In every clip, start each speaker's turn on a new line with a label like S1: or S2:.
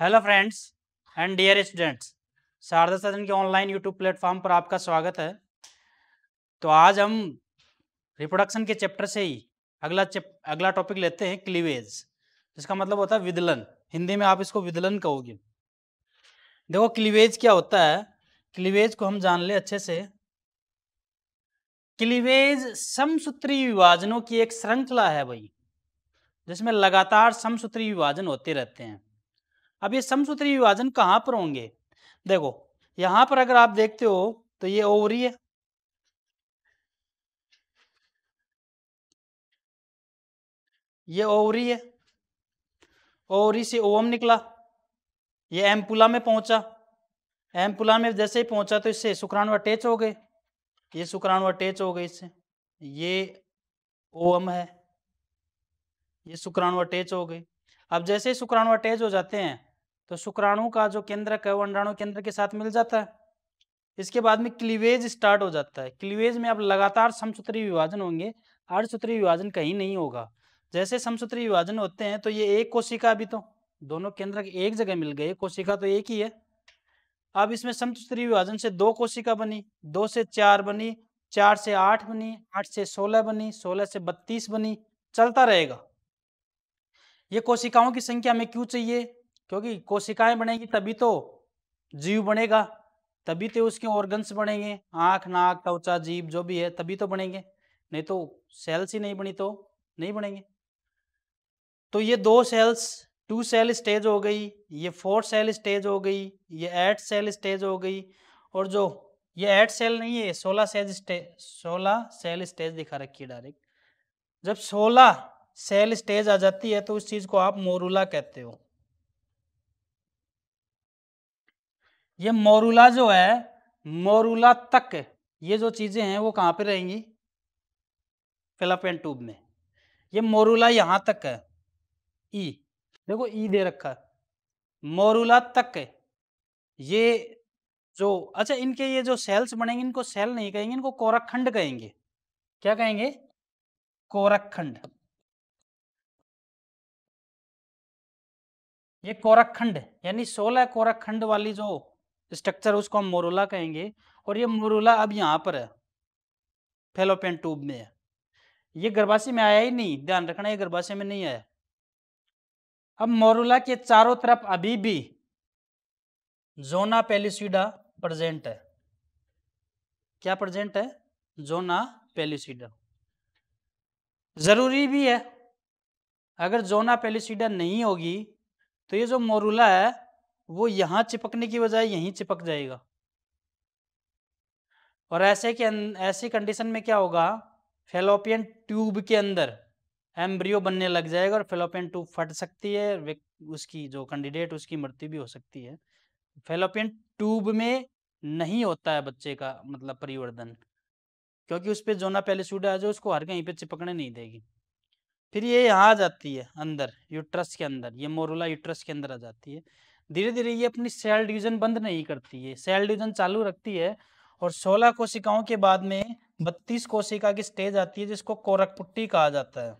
S1: Hello friends and dear students, Sharada Sadan के online YouTube platform पर आपका स्वागत है। तो आज हम रिप्रोडक्शन के चैप्टर से ही अगला टॉपिक लेते हैं, क्लीवेज, जिसका मतलब होता है विदलन। हिंदी में आप इसको विदलन कहोगे। देखो क्लीवेज क्या होता है, क्लीवेज को हम जान ले अच्छे से। क्लीवेज समसूत्री विभाजनों की एक श्रृंखला है भाई, जिसमें लगातार समसूत्री विभाजन होते रहते हैं। अब ये समसूत्री विभाजन कहाँ पर होंगे? देखो यहां पर अगर आप देखते हो तो ये ओवरी है, ये ओवरी है, ओवरी से ओवम निकला, ये एम्पुला में पहुंचा, एम्पुला में जैसे ही पहुंचा तो इससे शुक्राणु अटैच हो गए, ये शुक्राणु अटैच हो गए इससे, ये ओवम है, ये शुक्राणु अटैच हो गए। अब जैसे ही शुक्राणु अटैच हो जाते हैं तो शुक्राणु का जो केंद्रक है वो अंडाणु केंद्र के साथ मिल जाता है। इसके बाद में क्लीवेज स्टार्ट हो जाता है। क्लीवेज में अब लगातार समसूत्री विभाजन होंगे, अर्धसूत्री विभाजन कहीं नहीं होगा। जैसे समसूत्री विभाजन होते हैं तो ये एक कोशिका, अभी तो दोनों केंद्र एक जगह मिल गए, कोशिका तो एक ही है। अब इसमें समसूत्री विभाजन से दो कोशिका बनी, 2 से 4 बनी, 4 से 8 बनी, 8 से 16 बनी, 16 से 32 बनी, चलता रहेगा। ये कोशिकाओं की संख्या हमें क्यों चाहिए? क्योंकि कोशिकाएं बनेगी तभी तो जीव बनेगा, तभी तो उसके ऑर्गन्स बनेंगे, आँख, नाक, त्वचा, जीभ जो भी है, तभी तो बनेंगे। नहीं तो सेल्स ही नहीं बनी तो नहीं बनेंगे। तो ये 2 सेल्स, 2 सेल स्टेज हो गई, ये 4 सेल स्टेज हो गई, ये 8 सेल स्टेज हो गई, और जो ये 8 सेल नहीं है, 16 सेल स्टेज दिखा रखी है डायरेक्ट। जब 16 सेल स्टेज आ जाती है तो उस चीज को आप मोरूला कहते हो। ये मोरूला जो है, मोरूला तक ये जो चीजें हैं वो कहाँ पे रहेंगी? फिलामेंट ट्यूब में। ये मोरूला यहाँ तक है, ई, देखो ई दे रखा है, मोरूला तक है। ये जो अच्छा, इनके ये जो सेल्स बनेंगे इनको सेल नहीं कहेंगे, इनको कोरकखंड कहेंगे। क्या कहेंगे? कोरकखंड। ये कोरकखंड यानी 16 कोरकखंड वाली जो स्ट्रक्चर उसको हम मोरूला कहेंगे। और ये मोरूला अब यहाँ पर है, फेलोपियन ट्यूब में है। ये गर्भाशय में आया ही नहीं, ध्यान रखना, ये गर्भाशय में नहीं आया। अब मोरूला के चारों तरफ अभी भी जोना पेलिसिडा प्रेजेंट है। क्या प्रेजेंट है? Zona pellucida. जरूरी भी है, अगर जोना पेलिसिडा नहीं होगी तो ये जो मोरूला है वो यहां चिपकने की बजाय यहीं चिपक जाएगा। और ऐसी कंडीशन में क्या होगा? फेलोपियन ट्यूब के अंदर एम्ब्रियो बनने लग जाएगा और फेलोपियन ट्यूब फट सकती है, उसकी जो कैंडिडेट उसकी मृत्यु भी हो सकती है। फेलोपियन ट्यूब में नहीं होता है बच्चे का मतलब परिवर्धन, क्योंकि उस पर जोना पेलिसूडा है जो उसको हर कहीं पे चिपकने नहीं देगी। फिर ये यहाँ आ जाती है अंदर, यूट्रस के अंदर, ये मोरूला यूट्रस के अंदर आ जाती है। धीरे धीरे ये अपनी सेल डिवीजन बंद नहीं करती है, सेल डिवीजन चालू रखती है। और 16 कोशिकाओं के बाद में 32 कोशिका की स्टेज आती है जिसको कोरकपुट्टी कहा जाता है,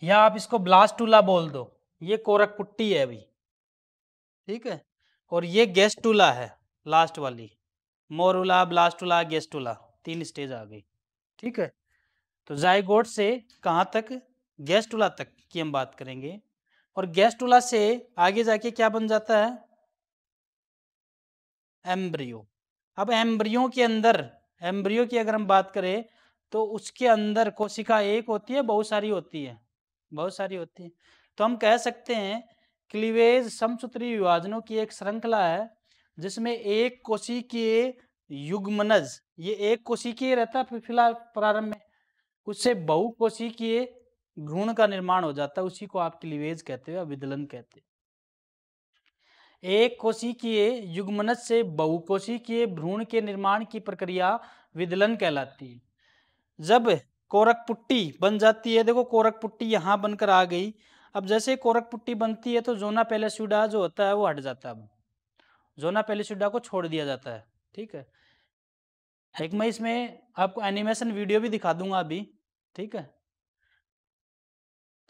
S1: या आप इसको ब्लास्टुला बोल दो। ये कोरकपुट्टी है अभी, ठीक है। और ये गेस्टुला है लास्ट वाली, मोरूला, ब्लास्टुला, गेस्टुला, 3 स्टेज आ गई, ठीक है। तो जाइगोट से कहाँ तक? गेस्टुला तक की हम बात करेंगे। और गेस्टुला से आगे जाके क्या बन जाता है? एम्ब्रियो। अब एम्ब्रियो के अंदर, एम्ब्रियो की अगर हम बात करें तो उसके अंदर कोशिका एक होती है, बहुत सारी होती है, बहुत सारी होती है। तो हम कह सकते हैं क्लीवेज समसूत्री विभाजनों की एक श्रृंखला है जिसमें एक कोशिकीय युग्मनज, ये एक कोशिकीय रहता है फिलहाल प्रारंभ में, उससे बहुकोशिकीय भ्रूण का निर्माण हो जाता है, उसी को आप क्लीवेज कहते हो, विदलन कहते हैं। एक कोशिकीय युग्मनज से बहुकोशिकीय भ्रूण के निर्माण की प्रक्रिया विदलन कहलाती है। जब कोरकपुट्टी बन जाती है, देखो कोरकपुट्टी यहाँ बनकर आ गई। अब जैसे कोरकपुट्टी बनती है तो जोना पेलिसूडा जो होता है वो हट जाता है, अब जोना पेलिसूडा को छोड़ दिया जाता है, ठीक है। एक मैं इसमें आपको एनिमेशन वीडियो भी दिखा दूंगा अभी, ठीक है,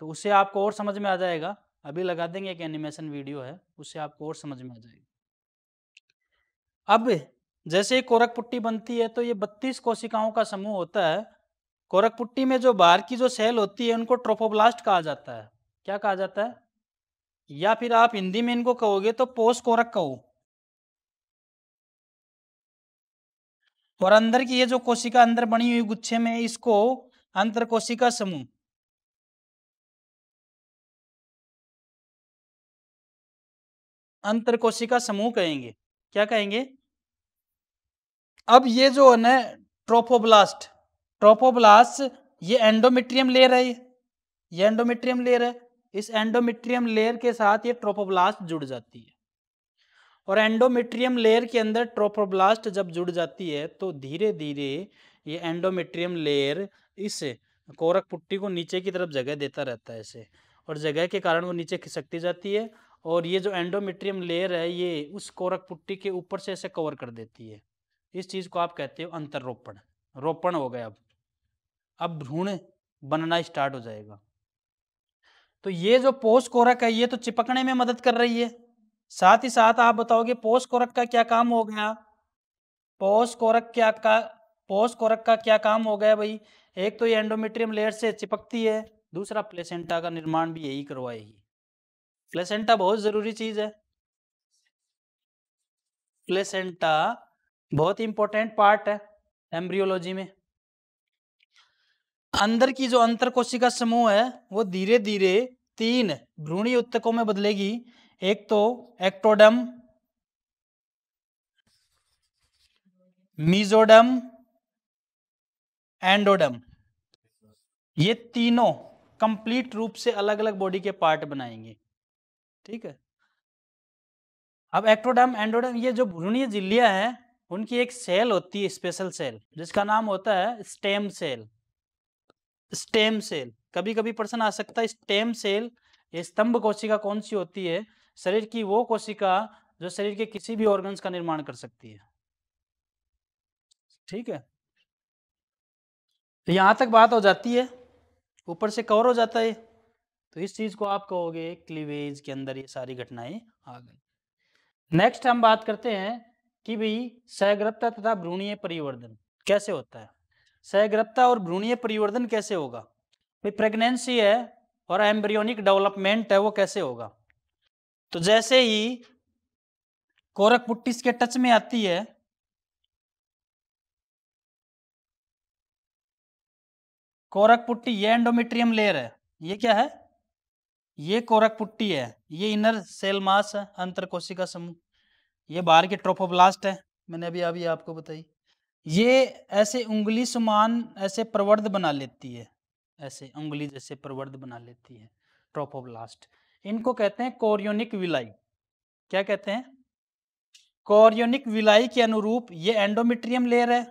S1: तो उससे आपको और समझ में आ जाएगा। अभी लगा देंगे, एक एनिमेशन वीडियो है, उससे आपको और समझ में आ जाएगा। अब जैसे कोरक पुट्टी बनती है तो ये 32 कोशिकाओं का समूह होता है। कोरक पुट्टी में जो बाहर की जो सेल होती है उनको ट्रोफोब्लास्ट कहा जाता है। क्या कहा जाता है? या फिर आप हिंदी में इनको कहोगे तो पोष कोरक कहो। और अंदर की ये जो कोशिका अंदर बनी हुई गुच्छे में, इसको अंतर कोशिका समूह, अंतर कोशिका समूह कहेंगे। क्या कहेंगे? अब ये जो है ना ट्रोफोब्लास्ट, ट्रोफोब्लास्ट ये एंडोमेट्रियम लेयर है, ये एंडोमेट्रियम लेयर है। इस एंडोमेट्रियम लेयर के साथ ये ट्रोफोब्लास्ट जुड़ जाती है, और एंडोमेट्रियम लेयर के अंदर ट्रोफोब्लास्ट जब जुड़ जाती है तो धीरे धीरे ये एंडोमेट्रियम लेयर इस कोरक पुट्टी को नीचे की तरफ जगह देता रहता है ऐसे, और जगह के कारण वो नीचे खिसकती जाती है, और ये जो एंडोमेट्रियम लेयर है ये उस कोरक पुट्टी के ऊपर से ऐसे कवर कर देती है। इस चीज़ को आप कहते हो अंतररोपण। रोपण हो गया। अब भ्रूण बनना स्टार्ट हो जाएगा। तो ये जो पोष कोरक है ये तो चिपकने में मदद कर रही है, साथ ही साथ आप बताओगे पोष कोरक का क्या काम हो गया? पोष कोरक का क्या काम हो गया भाई? एक तो ये एंडोमेट्रियम लेयर से चिपकती है, दूसरा प्लेसेंटा का निर्माण भी यही करवाएगी। प्लेसेंटा बहुत जरूरी चीज है। प्लेसेंटा बहुत इंपॉर्टेंट पार्ट है एम्ब्रियोलॉजी में। अंदर की जो अंतर कोशिका समूह है वो धीरे धीरे 3 भ्रूणीय उत्तकों में बदलेगी। एक तो एक्टोडर्म, मीजोडर्म, एंडोडर्म, ये तीनों कंप्लीट रूप से अलग अलग बॉडी के पार्ट बनाएंगे। ठीक है। अब एक्टोडर्म, एंडोडर्म, ये जो भ्रूणीय झिल्लियां हैं उनकी एक सेल होती है, स्पेशल सेल, जिसका नाम होता है स्टेम सेल। स्टेम सेल कभी कभी प्रश्न आ सकता है, स्टेम सेल ये स्तंभ कोशिका कौन सी होती है? शरीर की वो कोशिका जो शरीर के किसी भी ऑर्गन्स का निर्माण कर सकती है। ठीक है, तो यहां तक बात हो जाती है, ऊपर से कवर हो जाता है। तो इस चीज को आप कहोगे क्लीवेज के अंदर ये सारी घटनाएं आ गई। नेक्स्ट हम बात करते हैं कि भाई सहग्रप्ता तथा भ्रूणीय परिवर्धन कैसे होता है। सहग्रप्ता और भ्रूणीय परिवर्धन कैसे होगा? भाई प्रेगनेंसी है और एम्ब्रियोनिक डेवलपमेंट है, वो कैसे होगा? तो जैसे ही कोरक पुट्टी इसके टच में आती है, कोरक पुट्टी ये एंडोमेट्रियम लेयर है, ये क्या है? ये कोरक पुट्टी है, ये इनर सेल मास है, अंतर कोशिका समूह, ये बाहर के ट्रोफोब्लास्ट है, मैंने अभी अभी आपको बताई। ये ऐसे उंगली समान ऐसे प्रवर्ध बना लेती है, ऐसे उंगली जैसे प्रवर्ध बना लेती है ट्रोफोब्लास्ट। इनको कहते हैं कोरियोनिक विलाई। क्या कहते हैं? कोरियोनिक विलाई के अनुरूप ये एंडोमेट्रियम लेयर है।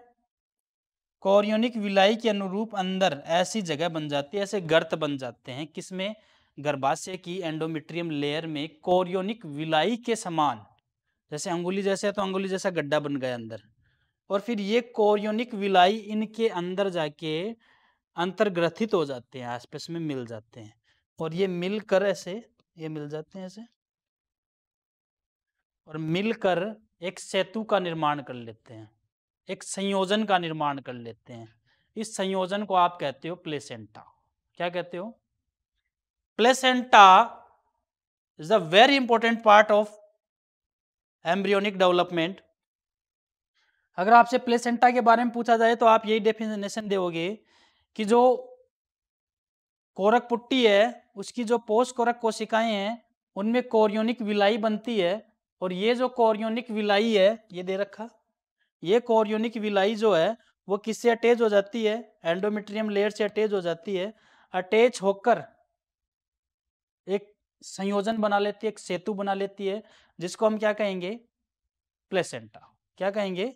S1: कोरियोनिक विलाई के अनुरूप अंदर ऐसी जगह बन जाती है, ऐसे गर्त बन जाते हैं, किसमें? गर्भाशय की एंडोमेट्रियम लेयर में कोरियोनिक विलाई के समान, जैसे अंगुली जैसे है तो अंगुली जैसा गड्ढा बन गया अंदर, और फिर ये कोरियोनिक विलाई इनके अंदर जाके अंतर्ग्रथित हो जाते हैं, आसपास में मिल जाते हैं, और ये मिलकर ऐसे ये मिल जाते हैं ऐसे, और मिलकर एक सेतु का निर्माण कर लेते हैं, एक संयोजन का निर्माण कर लेते हैं। इस संयोजन को आप कहते हो प्लेसेंटा। क्या कहते हो? Placenta is a very important part of embryonic development. अगर आपसे प्लेसेंटा के बारे में पूछा जाए तो आप यही डेफिनेशन दोगे कि जो कोरक पुट्टी है उसकी जो पोस्ट कोरक कोशिकाएं हैं उनमें कोरियोनिक विलाई बनती है, और ये जो कोरियोनिक विलाई है ये दे रखा, ये कोरियोनिक विलाई जो है वो किससे अटैच हो जाती है? एंडोमेट्रियम लेयर से अटैच हो जाती है। अटैच होकर एक संयोजन बना लेती है, एक सेतु बना लेती है, जिसको हम क्या कहेंगे? प्लेसेंटा। क्या कहेंगे?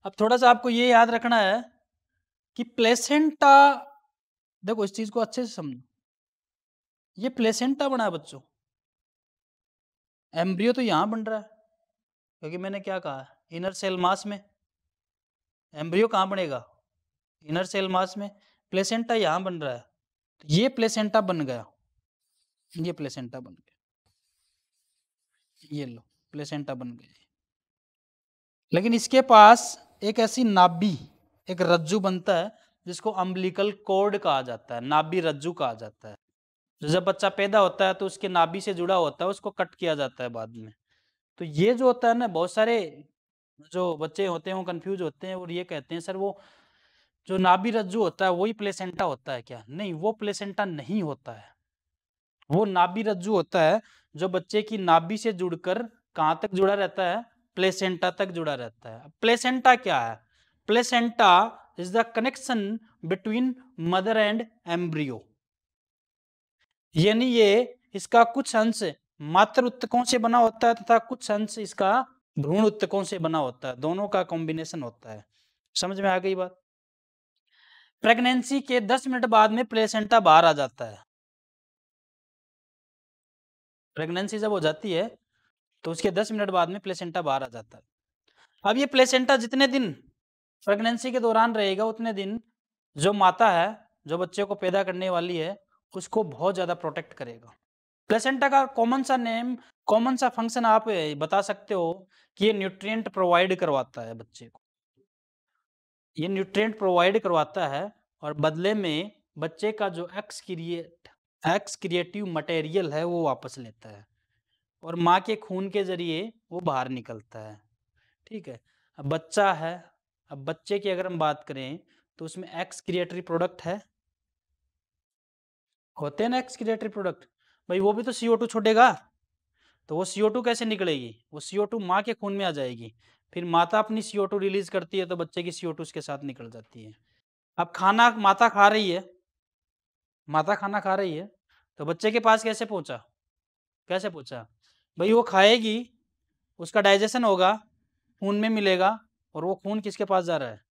S1: अब थोड़ा सा आपको ये याद रखना है कि प्लेसेंटा, देखो इस चीज को अच्छे से समझो, ये प्लेसेंटा बना है बच्चों, एम्ब्रियो तो यहां बन रहा है, क्योंकि मैंने क्या कहा, इनर सेल मास में। एम्ब्रियो कहाँ बनेगा? इनर सेल मास में। प्लेसेंटा यहां बन रहा है, तो ये प्लेसेंटा बन गया। ये प्लेसेंटा बन गया, ये लो प्लेसेंटा बन गया। लेकिन इसके पास एक ऐसी नाभि, एक रज्जु बनता है जिसको अम्बिलिकल कॉर्ड कहा जाता है, नाभि रज्जु कहा जाता है। तो जब बच्चा पैदा होता है तो उसके नाभि से जुड़ा होता है, उसको कट किया जाता है बाद में। तो ये जो होता है ना, बहुत सारे जो बच्चे होते हैं वो कंफ्यूज होते हैं और ये कहते हैं सर वो जो नाभि रज्जु होता है वही प्लेसेंटा होता है क्या? नहीं, वो प्लेसेंटा नहीं होता है। वो नाभि रज्जु होता है जो बच्चे की नाभि से जुड़कर कहाँ तक जुड़ा रहता है? प्लेसेंटा तक जुड़ा रहता है। प्लेसेंटा क्या है? Placenta is the connection between mother and embryo, यानी ये इसका कुछ अंश मात्र उत्तकों से बना होता है तथा कुछ अंश इसका भ्रूण उत्तकों से बना होता है, दोनों का कॉम्बिनेशन होता है। समझ में आ गई बात? प्रेगनेंसी के 10 मिनट बाद में प्लेसेंटा बाहर आ जाता है। प्रेगनेंसी जब हो जाती है तो उसके 10 मिनट बाद में प्लेसेंटा बाहर आ जाता है। अब ये प्लेसेंटा जितने दिन प्रेगनेंसी के दौरान रहेगा उतने दिन जो माता है, जो बच्चे को पैदा करने वाली है, उसको बहुत ज्यादा प्रोटेक्ट करेगा। प्लेसेंटा का कॉमन सा नेम, कॉमन सा फंक्शन आप बता सकते हो कि ये न्यूट्रिएंट प्रोवाइड करवाता है बच्चे को। ये न्यूट्रिएंट प्रोवाइड करवाता है और बदले में बच्चे का जो एक्सक्रिएटिव मटेरियल है वो वापस लेता है और माँ के खून के जरिए वो बाहर निकलता है। ठीक है, अब बच्चा है, अब बच्चे की अगर हम बात करें तो उसमें एक्सक्रिएटरी प्रोडक्ट है, होते हैं ना एक्सक्रिएटरी प्रोडक्ट। भाई वो भी तो CO2 छोड़ेगा, तो वो CO2 कैसे निकलेगी? वो CO2 माँ के खून में आ जाएगी, फिर माता अपनी CO2 रिलीज करती है तो बच्चे की CO2 उसके साथ निकल जाती है। अब खाना माता खा रही है, माता खाना खा रही है तो बच्चे के पास कैसे पहुंचा? कैसे पहुंचा? भाई वो खाएगी, उसका डाइजेशन होगा, खून में मिलेगा और वो खून किसके पास जा रहा है?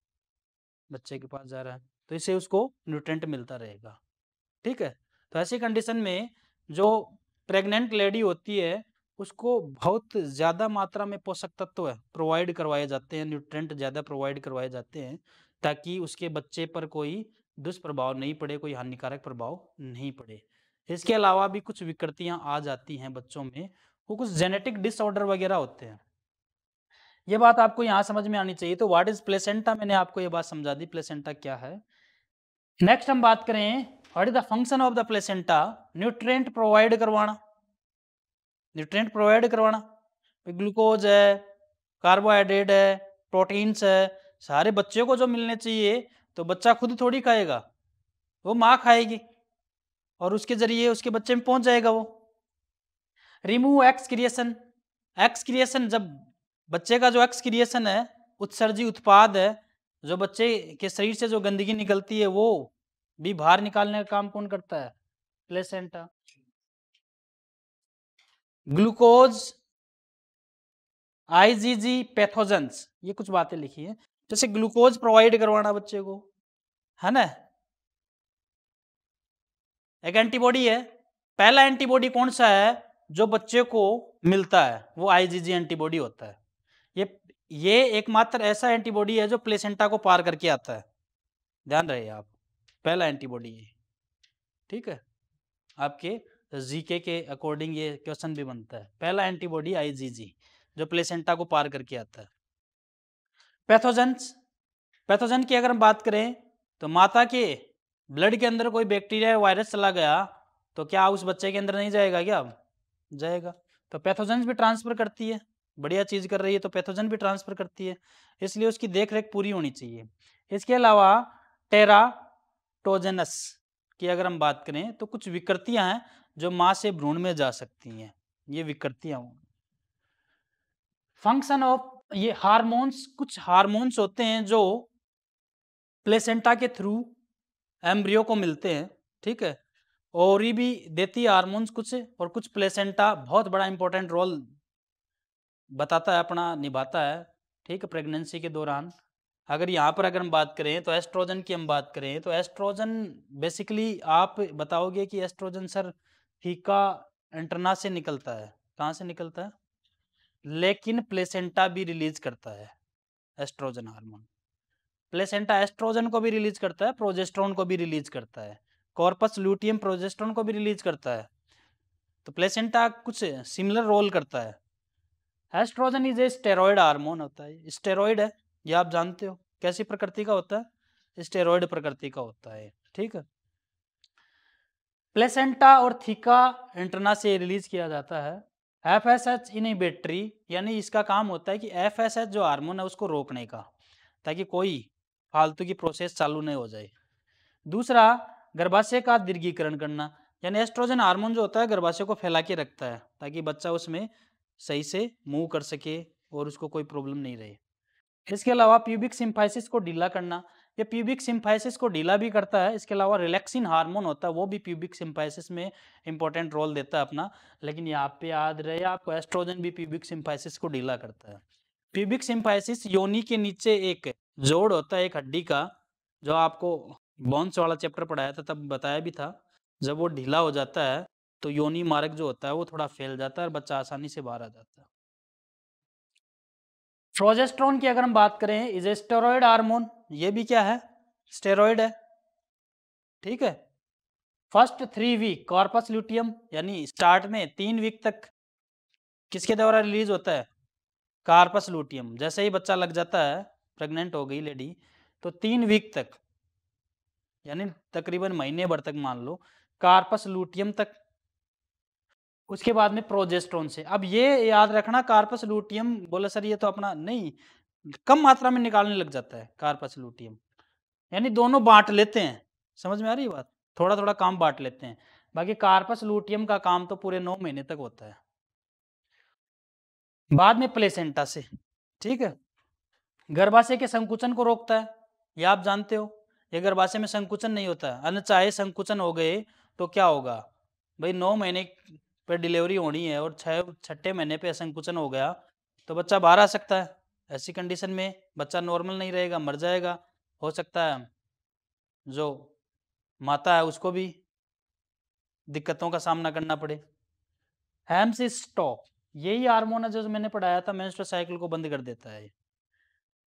S1: बच्चे के पास जा रहा है, तो इससे उसको न्यूट्रिएंट मिलता रहेगा। ठीक है, तो ऐसी कंडीशन में जो प्रेग्नेंट लेडी होती है उसको बहुत ज़्यादा मात्रा में पोषक तत्व प्रोवाइड करवाए जाते हैं, न्यूट्रिएंट ज़्यादा प्रोवाइड करवाए जाते हैं ताकि उसके बच्चे पर कोई दुष्प्रभाव नहीं पड़े, कोई हानिकारक प्रभाव नहीं पड़े। इसके अलावा भी कुछ विकृतियां आ जाती हैं बच्चों में, वो कुछ जेनेटिक डिसऑर्डर वगैरह होते हैं। ये बात आपको यहाँ समझ में आनी चाहिए। तो व्हाट इज प्लेसेंटा, मैंने आपको ये बात समझा दी प्लेसेंटा क्या है। नेक्स्ट हम बात करें what is the function of the placenta. Nutrient provide करवाना, न्यूट्रिएंट प्रोवाइड करवाना, ग्लूकोज है, कार्बोहाइड्रेट है, प्रोटीन्स है, सारे बच्चे को जो मिलने चाहिए, तो बच्चा खुद थोड़ी खाएगा, वो माँ खाएगी और उसके जरिए उसके बच्चे में पहुंच जाएगा वो। रिमूव एक्सक्रिएशन, एक्सक्रिएशन जब बच्चे का जो एक्सक्रिएशन है, उत्सर्जी उत्पाद है, जो बच्चे के शरीर से जो गंदगी निकलती है वो भी बाहर निकालने का काम कौन करता है? प्लेसेंटा। ग्लूकोज, IgG पैथोजेंस, ये कुछ बातें लिखी है, जैसे ग्लूकोज प्रोवाइड करवाना बच्चे को, है ना। एक एंटीबॉडी है, पहला एंटीबॉडी कौन सा है जो बच्चे को मिलता है? वो IgG एंटीबॉडी होता है। ये एकमात्र ऐसा एंटीबॉडी है जो प्लेसेंटा को पार करके आता है, ध्यान रहे आप, पहला एंटीबॉडी है। ठीक है, आपके जीके के अकॉर्डिंग ये क्वेश्चन भी बनता है, पहला एंटीबॉडी IgG जो प्लेसेंटा को पार करके आता है। पैथोजेंस, पैथोजन की अगर हम बात करें तो माता के ब्लड के अंदर कोई बैक्टीरिया या वायरस चला गया तो क्या उस बच्चे के अंदर नहीं जाएगा? क्या जाएगा। तो पैथोजेंस भी ट्रांसफर करती है, बढ़िया चीज कर रही है तो पैथोजन भी ट्रांसफर करती है, इसलिए उसकी देख रेख पूरी होनी चाहिए। इसके अलावा टेराटोजेनस की अगर हम बात करें तो कुछ विकृतियां हैं जो माँ से भ्रूण में जा सकती हैं, ये विकृतियां। फंक्शन ऑफ, ये हार्मोन्स, कुछ हार्मोन्स होते हैं जो प्लेसेंटा के थ्रू एम्ब्रियो को मिलते हैं। ठीक है, ओवरी भी देती है हार्मोन्स कुछ, और कुछ प्लेसेंटा बहुत बड़ा इंपॉर्टेंट रोल बताता है, अपना निभाता है। ठीक है, प्रेगनेंसी के दौरान अगर यहाँ पर अगर हम बात करें तो एस्ट्रोजन की हम बात करें तो एस्ट्रोजन बेसिकली आप बताओगे कि एस्ट्रोजन सर फीका एंटरना से निकलता है, कहाँ से निकलता है? लेकिन प्लेसेंटा भी रिलीज करता है एस्ट्रोजन हार्मोन। प्लेसेंटा एस्ट्रोजन को भी रिलीज करता है, प्रोजेस्टेरोन को भी रिलीज करता है, कॉर्पस लुटियम प्रोजेस्टेरोन को भी रिलीज करता है, तो प्लेसेंटा कुछ सिमिलर रोल करता है। Estrogen is a steroid hormone होता है, स्टेरॉयड है, ये आप जानते हो। कैसी प्रकृति का होता है? स्टेरॉयड प्रकृति का होता है, ठीक है। प्लेसेंटा और थीका इंटरना से रिलीज किया जाता है। एफएसएच इनहिबिटरी, यानी इसका काम होता है कि एफएसएच जो हार्मोन है उसको रोकने का, ताकि कोई फालतू की प्रोसेस चालू नहीं हो जाए। दूसरा, गर्भाशय का दीर्घीकरण करना, यानी एस्ट्रोजन हार्मोन जो होता है गर्भाशय को फैला के रखता है ताकि बच्चा उसमें सही से मूव कर सके और उसको कोई प्रॉब्लम नहीं रहे। इसके अलावा प्यूबिक सिम्फाइसिस को ढीला करना, ये प्यूबिक सिम्फाइसिस को ढीला भी करता है। इसके अलावा रिलैक्सिन हार्मोन होता है, वो भी प्यूबिक सिम्फाइसिस में इंपॉर्टेंट रोल देता है अपना। लेकिन यहाँ पे याद रहे आपको, एस्ट्रोजन भी प्यूबिक सिम्फाइसिस को ढीला करता है। प्यूबिक सिम्फाइसिस योनि के नीचे एक जोड़ होता है, एक हड्डी का, जो आपको बोन्स वाला चैप्टर पढ़ाया था तब बताया भी था। जब वो ढीला हो जाता है तो योनि मार्ग जो होता है वो थोड़ा फैल जाता है और बच्चा आसानी से बाहर आ जाता है। प्रोजेस्टेरोन की अगर हम बात करें, इज ए स्टेरॉयड हार्मोन, ये भी क्या है? स्टेरॉयड है, ठीक है। फर्स्ट 3 वीक कॉर्पस ल्यूटियम, यानी स्टार्ट में 3 वीक तक किसके द्वारा रिलीज होता है? Corpus luteum. जैसे ही बच्चा लग जाता है, प्रेग्नेंट हो गई लेडी, तो 3 वीक तक, यानी तकरीबन महीने भर तक मान लो, कार्पस लूटियम तक। उसके बाद में प्रोजेस्टेरोन से। अब ये याद रखना, कार्पस लूटियम बोले सर ये तो अपना नहीं, कम मात्रा में निकालने लग जाता है कार्पस लूटियम, यानी दोनों बांट लेते हैं। समझ में आ रही है बात? थोड़ा थोड़ा काम बांट लेते हैं। बाकी कार्पस लूटियम का काम तो पूरे 9 महीने तक होता है। बाद में प्लेसेंटा से, ठीक है। गर्भाशय के संकुचन को रोकता है, ये आप जानते हो। ये गर्भाशय में संकुचन नहीं होता, अनचाहे संकुचन हो गए तो क्या होगा भाई? 9 महीने पे डिलीवरी होनी है और 6ठे महीने पे संकुचन हो गया तो बच्चा बाहर आ सकता है। ऐसी कंडीशन में बच्चा नॉर्मल नहीं रहेगा, मर जाएगा। हो सकता है जो माता है उसको भी दिक्कतों का सामना करना पड़े। हैम्स स्टॉप, यही हार्मोन है जो मैंने पढ़ाया था, मेंस्ट्रुअल साइकिल को बंद कर देता है।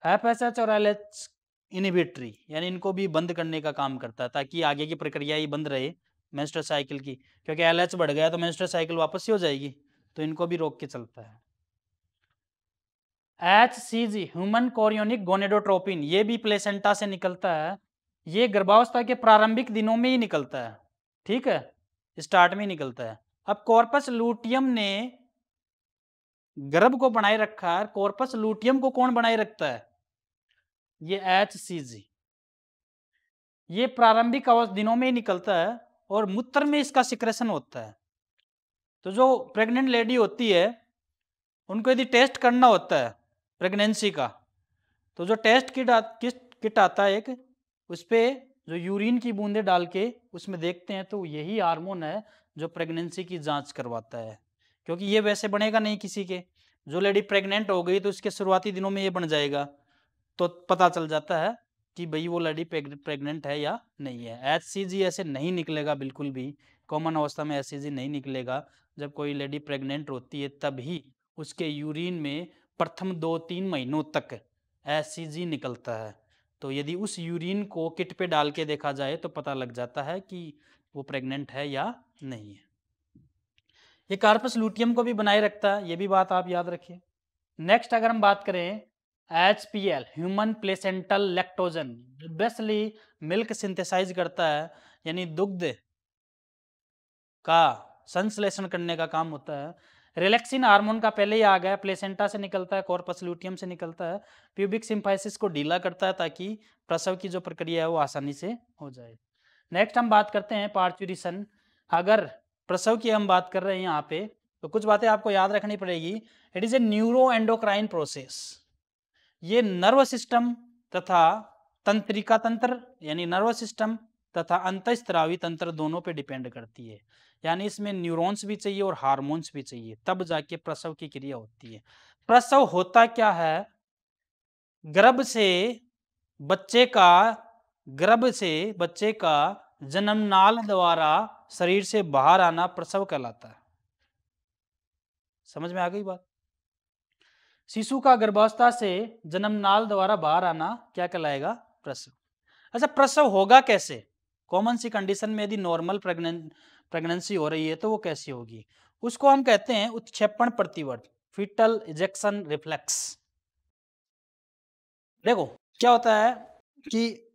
S1: एफएसएच और एलएच इनहिबिटरी, यानी इनको भी बंद करने का काम करता है ताकि आगे की प्रक्रिया ही बंद रहे मेंस्ट्रुअल साइकिल की, क्योंकि एलएच बढ़ गया तो मेंस्ट्रुअल साइकिल वापस ही हो जाएगी, तो इनको भी रोक के चलता है। HCG ह्यूमन कोरियोनिक गोनेडोट्रोपिन, ये भी प्लेसेंटा से निकलता है। ये गर्भावस्था के प्रारंभिक दिनों में ही निकलता है, ठीक है, स्टार्ट में ही निकलता है। अब कॉर्पस लूटियम ने गर्भ को बनाए रखा है, कॉर्पस लूटियम को कौन बनाए रखता है? ये HCG। ये प्रारंभिक दिनों में ही निकलता है और मूत्र में इसका सिक्रेशन होता है। तो जो प्रेग्नेंट लेडी होती है उनको यदि टेस्ट करना होता है प्रेगनेंसी का, तो जो टेस्ट किट आता है एक, उस पर जो यूरिन की बूंदें डाल के उसमें देखते हैं तो यही हार्मोन है जो प्रेगनेंसी की जांच करवाता है। क्योंकि ये वैसे बनेगा नहीं किसी के, जो लेडी प्रेग्नेंट हो गई तो उसके शुरुआती दिनों में ये बन जाएगा, तो पता चल जाता है कि भाई वो लेडी प्रेग्नेंट है या नहीं है। HCG ऐसे नहीं निकलेगा बिल्कुल भी, कॉमन अवस्था में HCG नहीं निकलेगा। जब कोई लेडी प्रेग्नेंट होती है तभी उसके यूरिन में प्रथम 2-3 महीनों तक HCG निकलता है। तो यदि उस यूरिन को किट पे डाल के देखा जाए तो पता लग जाता है कि वो प्रेग्नेंट है या नहीं है। ये कार्पस लूटियम को भी बनाए रखता है, ये भी बात आप याद रखिए। नेक्स्ट अगर हम बात करें, HPL human placental lactogen, basically milk synthesise करता है, यानी दुग्ध का संश्लेषण करने का काम होता है। रिलैक्सिन हार्मोन का पहले ही आ गया, प्लेसेंटा से निकलता है, कॉर्पस लूटियम से निकलता है। प्यूबिक सिम्फाइसिस को ढीला करता है ताकि प्रसव की जो प्रक्रिया है वो आसानी से हो जाए। नेक्स्ट हम बात करते हैं पार्चुरेशन। अगर प्रसव की हम बात कर रहे हैं यहाँ पे तो कुछ बातें आपको याद रखनी पड़ेगी। It is a neuro endocrine process. ये नर्व सिस्टम तथा तंत्रिका तंत्र यानी नर्व सिस्टम तथा अंतःस्त्रावी तंत्र दोनों पे डिपेंड करती है। यानी इसमें न्यूरॉन्स भी चाहिए और हार्मोन्स भी चाहिए, तब जाके प्रसव की क्रिया होती है। प्रसव होता क्या है? गर्भ से बच्चे का जन्मनाल द्वारा शरीर से बाहर आना प्रसव कहलाता है। समझ में आ गई बात? शिशु का गर्भावस्था से जन्मनाल द्वारा बाहर आना क्या कहलाएगा? प्रसव। अच्छा, प्रसव होगा कैसे? कॉमन सी कंडीशन में यदि नॉर्मल प्रेगनेंसी हो रही है तो वो कैसी होगी? उसको हम कहते हैं उत्क्षेपण प्रतिवर्त, फीटल इजेक्शन रिफ्लेक्स। देखो क्या होता है कि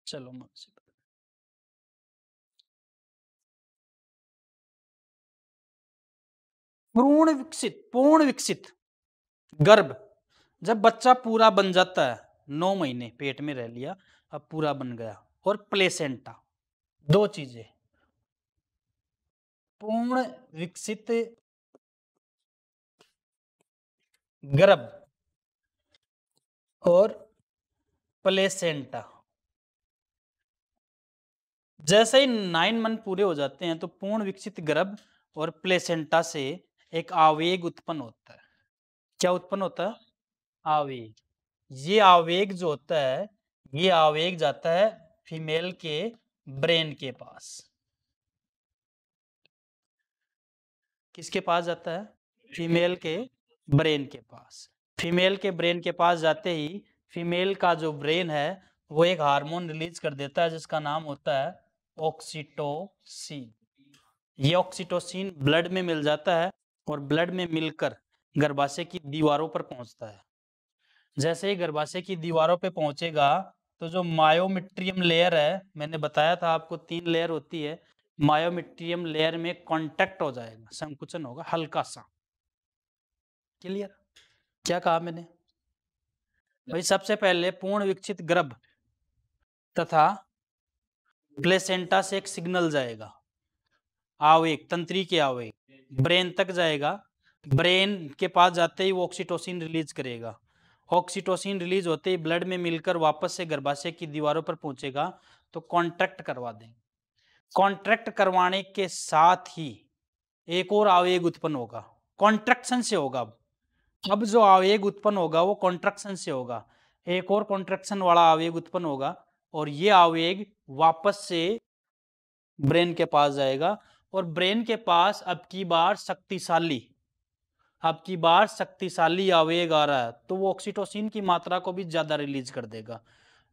S1: चलो पूर्ण विकसित गर्भ, जब बच्चा पूरा बन जाता है, 9 महीने पेट में रह लिया, अब पूरा बन गया, और प्लेसेंटा, दो चीजें, पूर्ण विकसित गर्भ और प्लेसेंटा। जैसे ही 9 मंथ पूरे हो जाते हैं तो पूर्ण विकसित गर्भ और प्लेसेंटा से एक आवेग उत्पन्न होता है। क्या उत्पन्न होता है? आवेग। ये आवेग जो होता है, ये आवेग जाता है फीमेल के ब्रेन के पास। किसके पास जाता है? फीमेल के ब्रेन के पास। फीमेल के ब्रेन के पास जाते ही फीमेल का जो ब्रेन है वो एक हार्मोन रिलीज कर देता है जिसका नाम होता है ऑक्सीटोसिन। ये ऑक्सीटोसिन ब्लड में मिल जाता है और ब्लड में मिलकर गर्भाशय की दीवारों पर पहुंचता है। जैसे ही गर्भाशय की दीवारों पे पहुंचेगा तो जो मायोमेट्रियम लेयर है, मैंने बताया था आपको 3 लेयर होती है, मायोमेट्रियम लेयर में कांटेक्ट हो जाएगा, संकुचन होगा हल्का सा। क्लियर? क्या कहा मैंने भाई? सबसे पहले पूर्ण विकसित गर्भ तथा प्लेसेंटा से एक सिग्नल जाएगा, आवेग, तंत्री के आवेग ब्रेन तक जाएगा। ब्रेन के पास जाते ही वो ऑक्सीटोसिन रिलीज करेगा। ऑक्सीटोसिन रिलीज होते ही ब्लड में मिलकर वापस से गर्भाशय की दीवारों पर पहुंचेगा तो कॉन्ट्रैक्ट करवा देंगे। कॉन्ट्रैक्ट करवाने के साथ ही एक और आवेग उत्पन्न होगा, कॉन्ट्रैक्शन से होगा। अब जो आवेग उत्पन्न होगा वो कॉन्ट्रैक्शन से होगा, एक और कॉन्ट्रैक्शन वाला आवेग उत्पन्न होगा और ये आवेग वापस से ब्रेन के पास जाएगा और ब्रेन के पास अब की बार शक्तिशाली आवेग आ रहा है तो वो ऑक्सीटोसिन की मात्रा को भी ज्यादा रिलीज कर देगा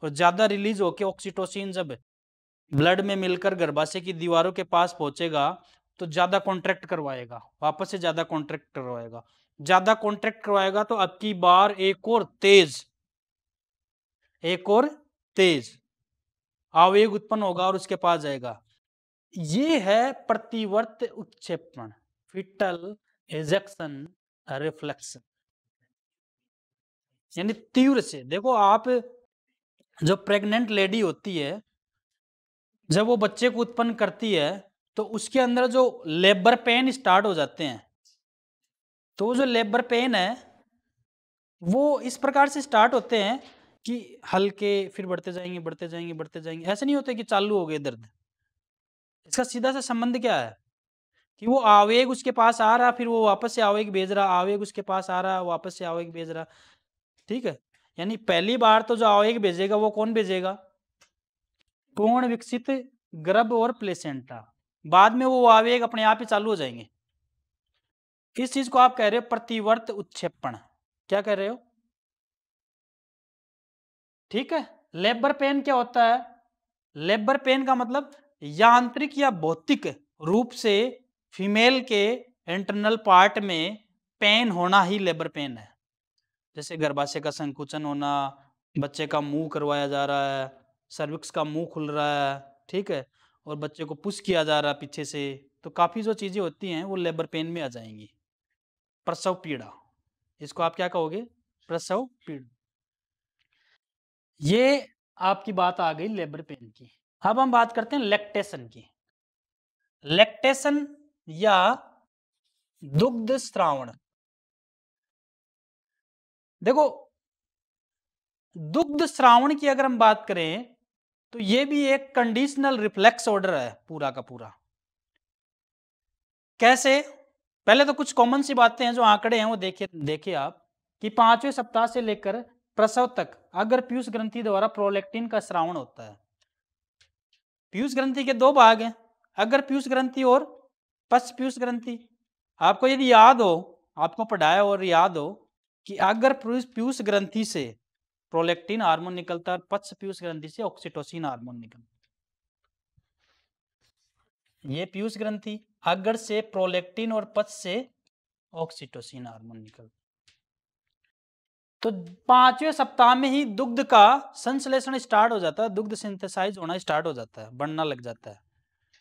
S1: और ज्यादा रिलीज होकर ऑक्सीटोसिन जब ब्लड में मिलकर गर्भाशय की दीवारों के पास पहुंचेगा तो ज्यादा कॉन्ट्रैक्ट करवाएगा, वापस से ज्यादा कॉन्ट्रैक्ट करवाएगा तो अब की बार एक और तेज आवेग उत्पन्न होगा और उसके पास जाएगा। ये है प्रतिवर्त उत्क्षेपण, फिटल इजेक्शन रिफ्लेक्शन। यानी तीव्र से, देखो आप जो प्रेग्नेंट लेडी होती है जब वो बच्चे को उत्पन्न करती है तो उसके अंदर जो लेबर पेन स्टार्ट हो जाते हैं, तो जो लेबर पेन है वो इस प्रकार से स्टार्ट होते हैं कि हल्के, फिर बढ़ते जाएंगे। ऐसे नहीं होते कि चालू हो गए दर्द। इसका सीधा सा संबंध क्या है कि वो आवेग उसके पास आ रहा, फिर वो वापस से आवेग भेज रहा, आवेग उसके पास आ रहा, वापस से आवेग भेज रहा। ठीक है, यानी पहली बार तो जो आवेग भेजेगा वो कौन भेजेगा? पूर्ण विकसित गर्भ और प्लेसेंटा। बाद में वो आवेग अपने आप ही चालू हो जाएंगे। इस चीज को आप कह रहे हो प्रतिवर्त उत्क्षेपण। क्या कह रहे हो? ठीक है। लेबर पेन क्या होता है? लेबर पेन का मतलब यांत्रिक या भौतिक रूप से फीमेल के इंटरनल पार्ट में पेन होना ही लेबर पेन है। जैसे गर्भाशय का संकुचन होना, बच्चे का मुंह करवाया जा रहा है, सर्विक्स का मुंह खुल रहा है, ठीक है, और बच्चे को पुश किया जा रहा है पीछे से, तो काफ़ी जो चीज़ें होती हैं वो लेबर पेन में आ जाएंगी। प्रसव पीड़ा, इसको आप क्या कहोगे? प्रसव पीड़ा। ये आपकी बात आ गई लेबर पेन की। अब हम बात करते हैं लैक्टेशन की। लैक्टेशन या दुग्ध स्रावण। देखो, दुग्ध स्रावण की अगर हम बात करें तो ये भी एक कंडीशनल रिफ्लेक्स ऑर्डर है पूरा का पूरा। कैसे? पहले तो कुछ कॉमन सी बातें हैं, जो आंकड़े हैं वो देखिए आप कि 5वें सप्ताह से लेकर प्रसव तक अगर पीयूष ग्रंथि द्वारा प्रोलैक्टिन का स्रावण होता है। पीयूष ग्रंथि के 2 भाग हैं, अगर पीयूष ग्रंथि और पश्च पीयूष ग्रंथि। आपको यदि याद हो, आपको पढ़ाया और याद हो कि अगर पीयूष ग्रंथि से प्रोलैक्टिन हार्मोन निकलता है और पश्च पीयूष ग्रंथि से ऑक्सीटोसिन हार्मोन निकलता है। ये पीयूष ग्रंथि, अग्र से प्रोलेक्टिन और पश्च से ऑक्सीटोसिन हार्मोन निकलता। तो 5वें सप्ताह में ही दुग्ध का संश्लेषण स्टार्ट हो जाता है, दुग्ध सिंथेसाइज होना स्टार्ट हो जाता है, बनना लग जाता है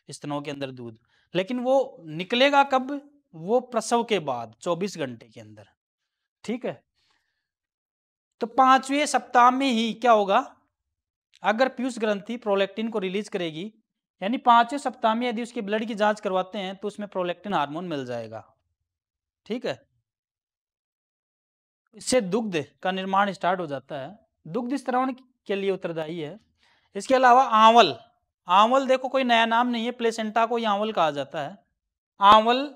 S1: स्तनों के अंदर दूध। लेकिन वो निकलेगा कब? वो प्रसव के बाद 24 घंटे के अंदर। ठीक है, तो 5वें सप्ताह में ही क्या होगा? अगर पीयूष ग्रंथि प्रोलेक्टिन को रिलीज करेगी, यानी 5वें सप्ताह में यदि उसकी ब्लड की जांच करवाते हैं तो उसमें प्रोलेक्टिन हार्मोन मिल जाएगा। ठीक है, इससे दुग्ध का निर्माण स्टार्ट हो जाता है, दुग्ध स्त्रावण के लिए उत्तरदायी है। इसके अलावा आंवल, आंवल देखो कोई नया नाम नहीं है, प्लेसेंटा को आंवल कहा जाता है। आंवल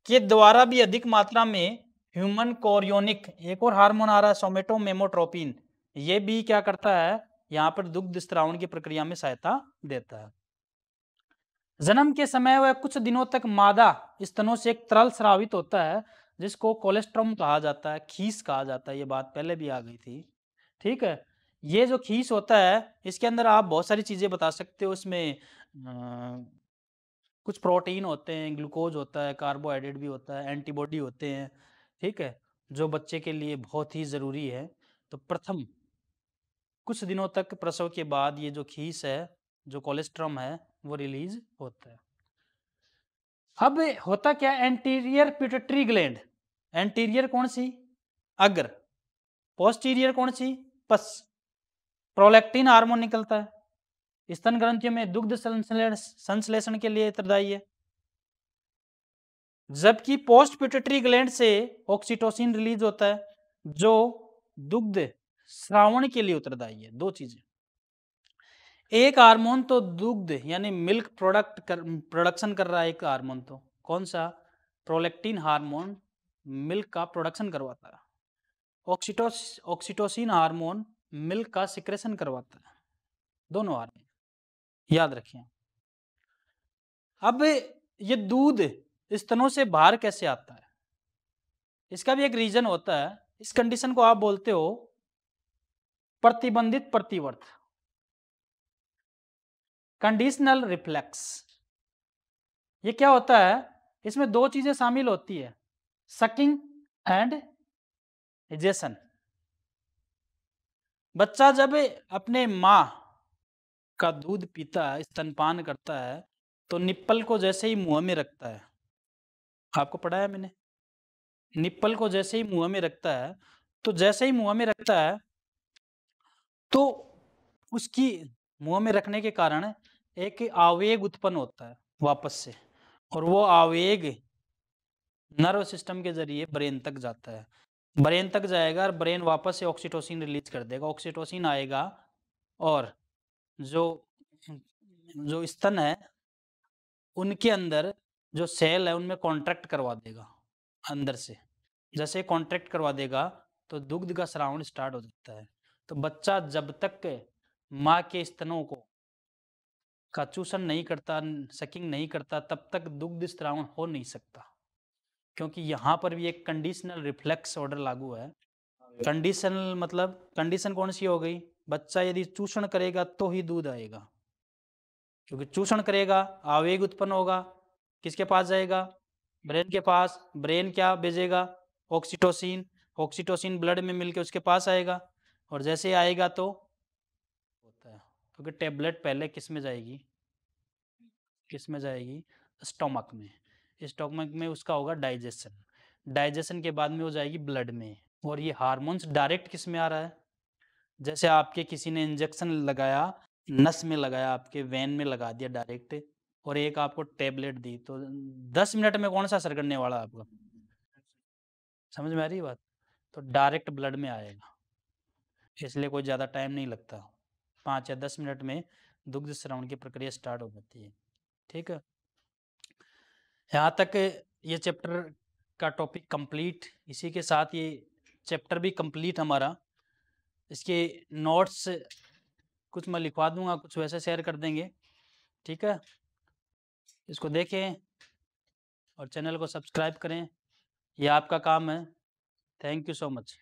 S1: के द्वारा भी अधिक मात्रा में ह्यूमन कोरियोनिक, एक और हार्मोन आ रहा है सोमेटोमेमोट्रोपिन, ये भी क्या करता है? यहाँ पर दुग्ध स्त्रावण की प्रक्रिया में सहायता देता है। जन्म के समय वह कुछ दिनों तक मादा स्तनों से एक तरल स्रावित होता है जिसको कोलेस्ट्रॉम कहा जाता है, खीस कहा जाता है, ये बात पहले भी आ गई थी। ठीक है, ये जो खीस होता है इसके अंदर आप बहुत सारी चीजें बता सकते हो, इसमें कुछ प्रोटीन होते हैं, ग्लूकोज होता है, कार्बोहाइड्रेट भी होता है, एंटीबॉडी होते हैं। ठीक है, जो बच्चे के लिए बहुत ही ज़रूरी है। तो प्रथम कुछ दिनों तक प्रसव के बाद ये जो खीस है, जो कोलेस्ट्रॉम है, वो रिलीज होता है। अब होता क्या? एंटीरियर पिट्यूटरी ग्लैंड, एंटीरियर कौन सी? अग्र, पोस्टीरियर कौन सी? पश्च। प्रोलैक्टिन हार्मोन निकलता है, स्तन ग्रंथियों में दुग्ध संश्लेषण के लिए उत्तरदायी है। जबकि पोस्ट पिट्यूटरी ग्लैंड से ऑक्सीटोसिन रिलीज होता है जो दुग्ध स्रावण के लिए उत्तरदायी है। दो चीजें, एक हार्मोन तो दुग्ध यानी मिल्क प्रोडक्शन कर रहा है, एक हार्मोन तो कौन सा? प्रोलेक्टिन हार्मोन मिल्क का प्रोडक्शन करवाता है। ऑक्सीटोसिन हार्मोन मिल्क का सिक्रेशन करवाता है। दोनों हार्मोन याद रखिए। अब ये दूध स्तनों से बाहर कैसे आता है? इसका भी एक रीजन होता है। इस कंडीशन को आप बोलते हो प्रतिबंधित प्रतिवर्त, कंडीशनल रिफ्लेक्स। ये क्या होता है? इसमें दो चीजें शामिल होती है, सकिंग एंड इजेशन। बच्चा जब अपने माँ का दूध पीता है, स्तनपान करता है, तो निप्पल को जैसे ही मुंह में रखता है, आपको पढ़ाया मैंने, निप्पल को जैसे ही मुंह में रखता है, तो जैसे ही मुंह में रखता है तो उसकी मुंह में रखने के कारण एक आवेग उत्पन्न होता है वापस से, और वो आवेग नर्व सिस्टम के जरिए ब्रेन तक जाता है। ब्रेन तक जाएगा और ब्रेन वापस से ऑक्सीटोसिन रिलीज कर देगा, ऑक्सीटोसिन आएगा और जो जो स्तन है उनके अंदर जो सेल है उनमें कॉन्ट्रैक्ट करवा देगा अंदर से। जैसे कॉन्ट्रैक्ट करवा देगा तो दुग्ध का स्रावण स्टार्ट हो जाता है। तो बच्चा जब तक माँ के स्तनों को का चूषण नहीं करता, सकिंग नहीं करता, तब तक दुग्ध स्रावण हो नहीं सकता, क्योंकि यहाँ पर भी एक कंडीशनल रिफ्लेक्स ऑर्डर लागू है। कंडीशनल मतलब कंडीशन कौन सी हो गई? बच्चा यदि चूषण करेगा तो ही दूध आएगा, क्योंकि चूषण करेगा आवेग उत्पन्न होगा, किसके पास जाएगा? ब्रेन के पास। ब्रेन क्या भेजेगा? ऑक्सीटोसिन। ऑक्सीटोसिन ब्लड में मिलके उसके पास आएगा, और जैसे आएगा तो होता है, क्योंकि टेबलेट पहले किस में जाएगी? किस में जाएगी? स्टोमक में। स्टोमक में उसका होगा डाइजेशन, डाइजेशन के बाद में हो जाएगी ब्लड में। और ये हार्मोन्स डायरेक्ट किस में आ रहा है? जैसे आपके किसी ने इंजेक्शन लगाया, नस में लगाया, आपके वेन में लगा दिया डायरेक्ट, और एक आपको टेबलेट दी, तो 10 मिनट में कौन सा असर करने वाला आपको? समझ में आ रही बात? तो डायरेक्ट ब्लड में आएगा, इसलिए कोई ज़्यादा टाइम नहीं लगता, 5 या 10 मिनट में दुग्ध स्रावण की प्रक्रिया स्टार्ट हो जाती है। ठीक है, यहाँ तक ये चैप्टर का टॉपिक कंप्लीट। इसी के साथ ये चैप्टर भी कंप्लीट हमारा। इसके नोट्स कुछ मैं लिखवा दूंगा, कुछ वैसे शेयर कर देंगे। ठीक है, इसको देखें और चैनल को सब्सक्राइब करें, ये आपका काम है। Thank you so much.